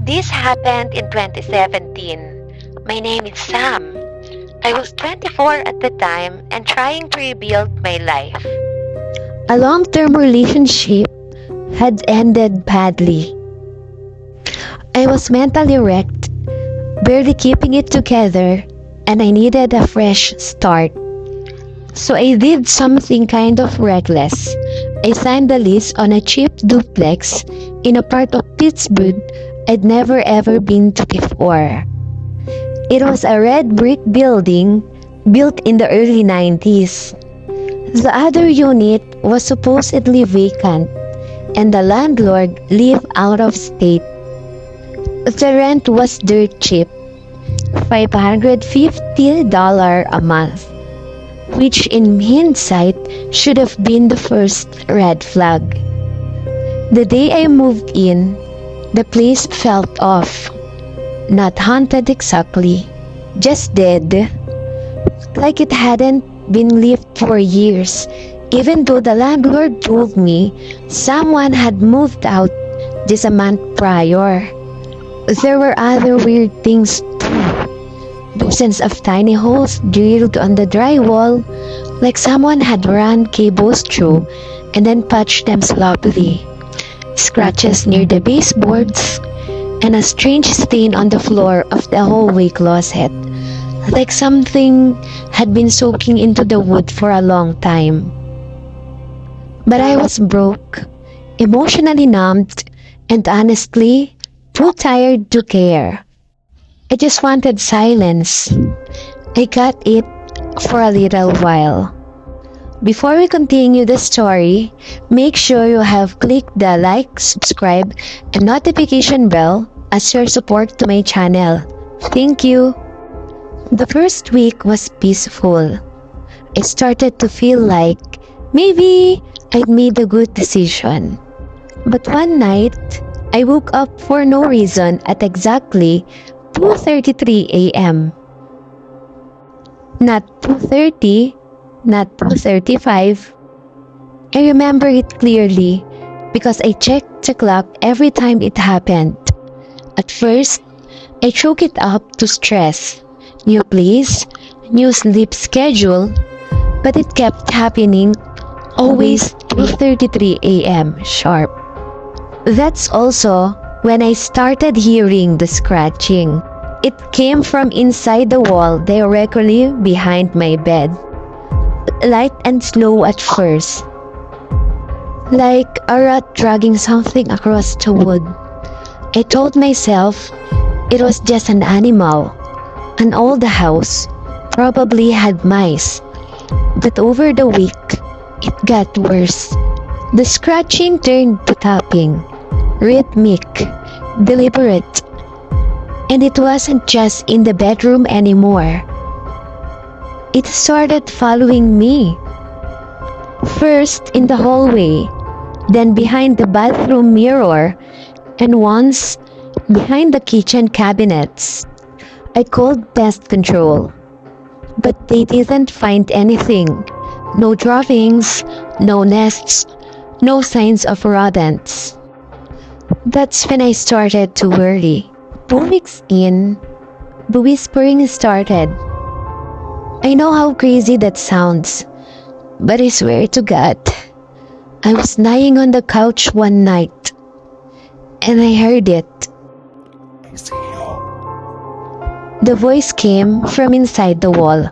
This happened in 2017. My name is Sam. I was 24 at the time and trying to rebuild my life. A long-term relationship had ended badly. I was mentally wrecked, barely keeping it together, and I needed a fresh start. So I did something kind of reckless. I signed the lease on a cheap duplex in a part of Pittsburgh I'd never ever been to before. It was a red brick building built in the early 90s. The other unit was supposedly vacant, and the landlord lived out of state. The rent was dirt cheap, $550 a month, which in hindsight should have been the first red flag. The day I moved in, the place felt off. Not haunted exactly, just dead. Like it hadn't been lived for years, even though the landlord told me someone had moved out just a month prior. There were other weird things too. Dozens of tiny holes drilled on the drywall, like someone had run cables through and then patched them sloppily. Scratches near the baseboards, and a strange stain on the floor of the hallway closet, like something had been soaking into the wood for a long time. But I was broke, emotionally numbed, and honestly, too tired to care. I just wanted silence. I got it for a little while. Before we continue the story, make sure you have clicked the like, subscribe, and notification bell as your support to my channel. Thank you! The first week was peaceful. I started to feel like maybe I'd made a good decision. But one night, I woke up for no reason at exactly 2:33 a.m. Not 2:30, not 2:35. I remember it clearly because I checked the clock every time it happened. At first, I chalked it up to stress. New place, new sleep schedule, but it kept happening, always 2:33 a.m. sharp. That's also when I started hearing the scratching. It came from inside the wall directly behind my bed. Light and slow at first, like a rat dragging something across the wood. I told myself it was just an animal. An old house probably had mice. But over the week, it got worse. The scratching turned to tapping, rhythmic, deliberate. And it wasn't just in the bedroom anymore. It started following me. First in the hallway, then behind the bathroom mirror, and once behind the kitchen cabinets. I called pest control, but they didn't find anything. No droppings, no nests, no signs of rodents. That's when I started to worry. 2 weeks in, the whispering started. I know how crazy that sounds, but I swear to God, I was lying on the couch one night, and I heard it. I see you. The voice came from inside the wall.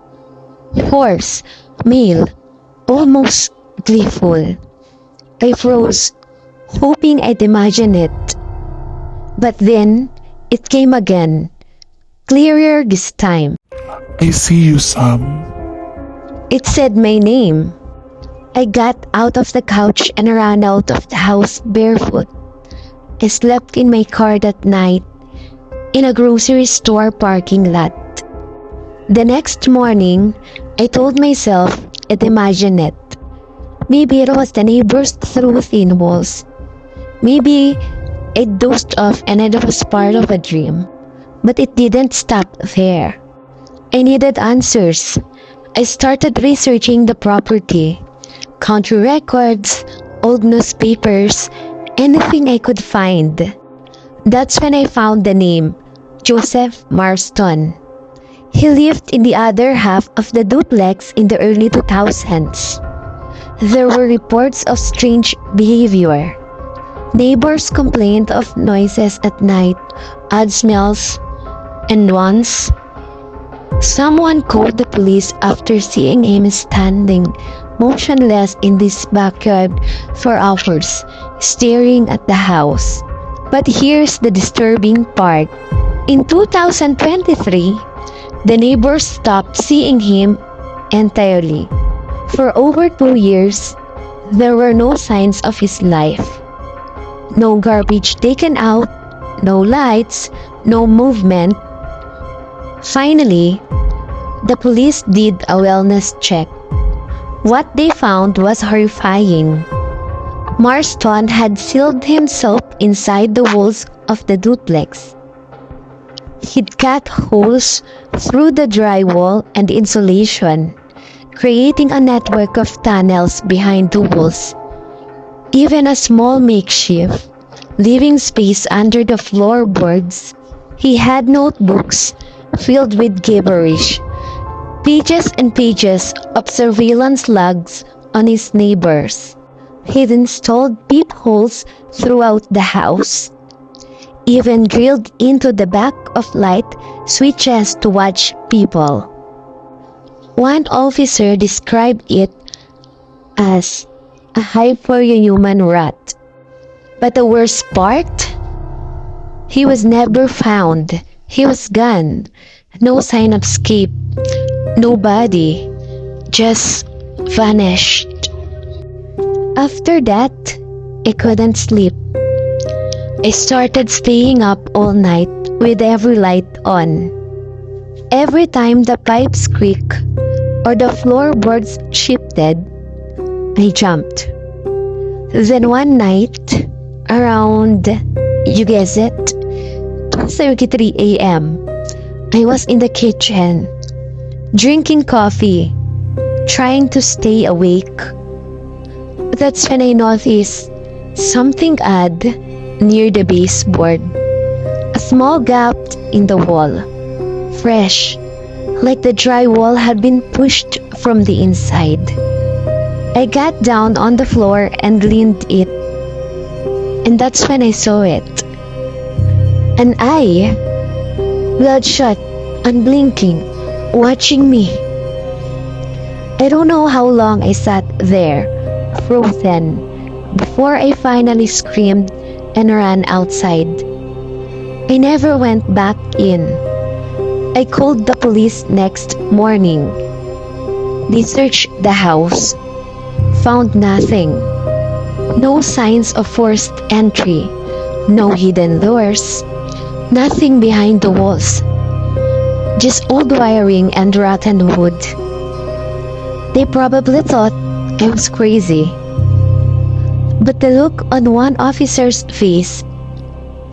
Hoarse, male, almost gleeful. I froze, hoping I'd imagine it. But then, it came again, clearer this time. I see you, Sam. It said my name. I got out of the couch and ran out of the house barefoot. I slept in my car that night, in a grocery store parking lot. The next morning, I told myself I'd imagine it. Maybe it was the neighbors through thin walls. Maybe I'd dozed off and it was part of a dream. But it didn't stop there. I needed answers. I started researching the property. Country records, old newspapers, anything I could find. That's when I found the name, Joseph Marston. He lived in the other half of the duplex in the early 2000s. There were reports of strange behavior. Neighbors complained of noises at night, odd smells, and once, someone called the police after seeing him standing motionless in this backyard for hours, staring at the house. But here's the disturbing part. In 2023, the neighbors stopped seeing him entirely. For over 2 years, there were no signs of his life. No garbage taken out, no lights, no movement. Finally, the police did a wellness check. What they found was horrifying. Marston had sealed himself inside the walls of the duplex. He'd cut holes through the drywall and insulation, creating a network of tunnels behind the walls. Even a small makeshift living space under the floorboards. He had notebooks filled with gibberish, pages and pages of surveillance logs on his neighbors. He'd installed peepholes throughout the house, even drilled into the back of light switches to watch people. One officer described it as a hyperhuman rat. But the worst part? He was never found. He was gone. No sign of escape. No body. Just vanished. After that, I couldn't sleep. I started staying up all night with every light on. Every time the pipes creak or the floorboards shifted, I jumped. Then one night, around, you guess it, 2:33 a.m., I was in the kitchen, drinking coffee, trying to stay awake. That's when I noticed something odd near the baseboard. A small gap in the wall, fresh, like the drywall had been pushed from the inside. I got down on the floor and leaned it, and that's when I saw it. An eye, bloodshot, unblinking, watching me. I don't know how long I sat there, frozen, before I finally screamed and ran outside. I never went back in. I called the police next morning. They searched the house, found nothing. No signs of forced entry, no hidden doors, nothing behind the walls. Just old wiring and rotten wood. They probably thought I was crazy. But the look on one officer's face,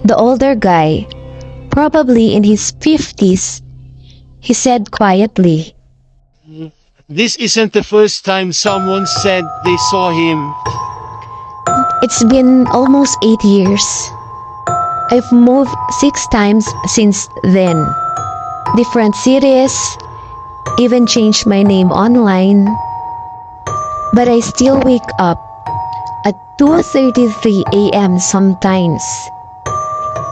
the older guy, probably in his 50s, he said quietly, This isn't the first time someone said they saw him. "It's been almost 8 years. I've moved 6 times since then. Different cities, even changed my name online. But I still wake up at 2:33 a.m. sometimes.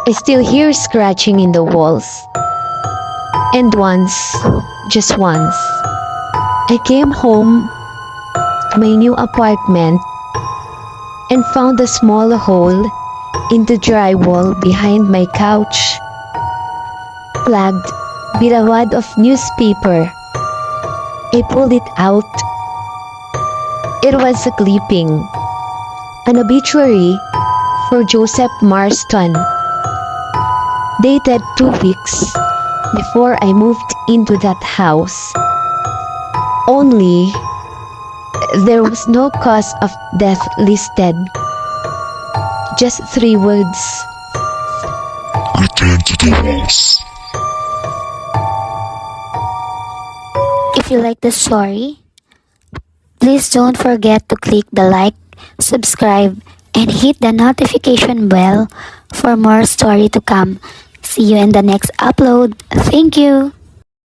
I still hear scratching in the walls. And once, just once, I came home to my new apartment and found a small hole in the drywall behind my couch, plugged with a wad of newspaper. I pulled it out. It was a clipping, an obituary for Joseph Marston, dated 2 weeks before I moved into that house. Only, there was no cause of death listed. Just 3 words. Return to the walls. If you like the story, please don't forget to click the like, subscribe, and hit the notification bell for more story to come. See you in the next upload. Thank you.